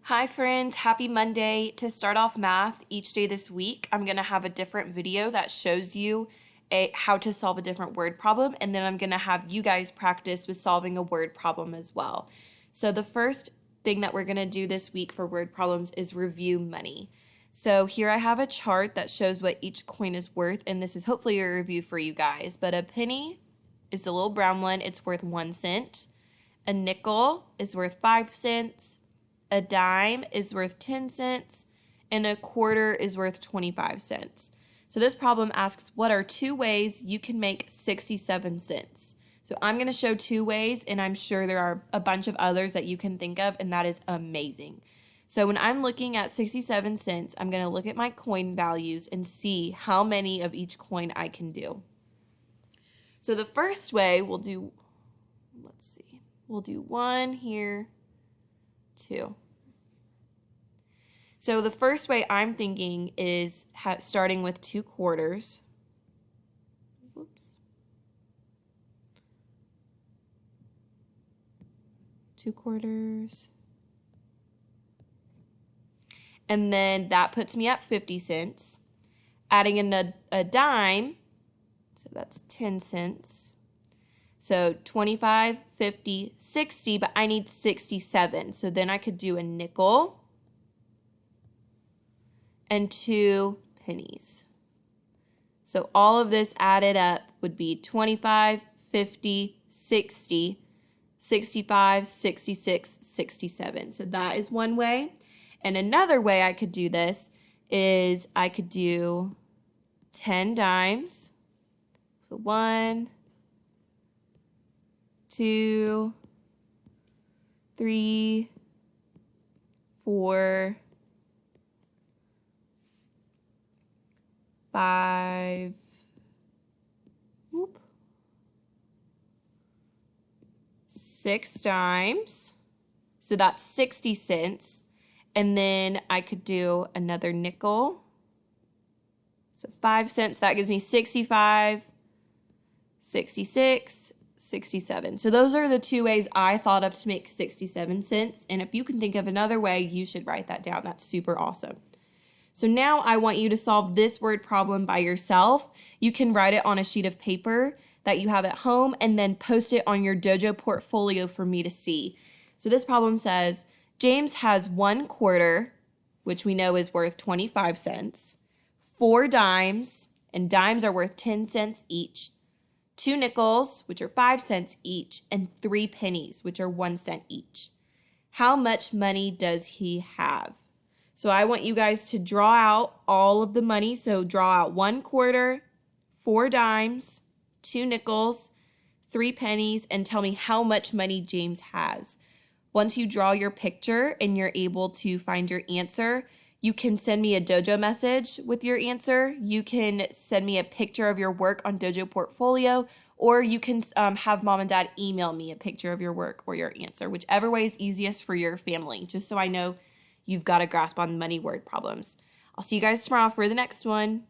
Hi friends, happy Monday. To start off math, each day this week, I'm going to have a different video that shows you how to solve a different word problem, and then I'm going to have you guys practice with solving a word problem as well. So the first thing that we're going to do this week for word problems is review money. So here I have a chart that shows what each coin is worth, and this is hopefully a review for you guys. But a penny is the little brown one, it's worth 1 cent. A nickel is worth 5 cents. A dime is worth 10 cents, and a quarter is worth 25 cents. So this problem asks, what are 2 ways you can make 67 cents? So I'm going to show 2 ways, and I'm sure there are a bunch of others that you can think of, and that is amazing. So when I'm looking at 67 cents, I'm going to look at my coin values and see how many of each coin I can do. So the first way we'll do 1 here, 2. So the first way I'm thinking is starting with 2 quarters. Whoops. 2 quarters. And then that puts me at 50 cents. Adding in a dime, so that's 10 cents. So 25, 50, 60, but I need 67. So then I could do a nickel and 2 pennies. So all of this added up would be 25, 50, 60, 65, 66, 67. So that is one way. And another way I could do this is I could do 10 dimes. So 1, 2, 3, 4, 5, 6 dimes. So that's 60 cents. And then I could do another nickel. So 5 cents, that gives me 65, 66, 67. So those are the 2 ways I thought of to make 67 cents. And if you can think of another way, you should write that down. That's super awesome. So now I want you to solve this word problem by yourself. You can write it on a sheet of paper that you have at home and then post it on your Dojo portfolio for me to see. So this problem says, James has 1 quarter, which we know is worth 25 cents, 4 dimes, and dimes are worth 10 cents each, 2 nickels, which are 5 cents each, and 3 pennies, which are 1 cent each. How much money does he have? So I want you guys to draw out all of the money. So draw out 1 quarter, 4 dimes, 2 nickels, 3 pennies, and tell me how much money James has. Once you draw your picture and you're able to find your answer, you can send me a Dojo message with your answer. You can send me a picture of your work on Dojo Portfolio, or you can have mom and dad email me a picture of your work or your answer, whichever way is easiest for your family, just so I know you've got a grasp on money word problems. I'll see you guys tomorrow for the next one.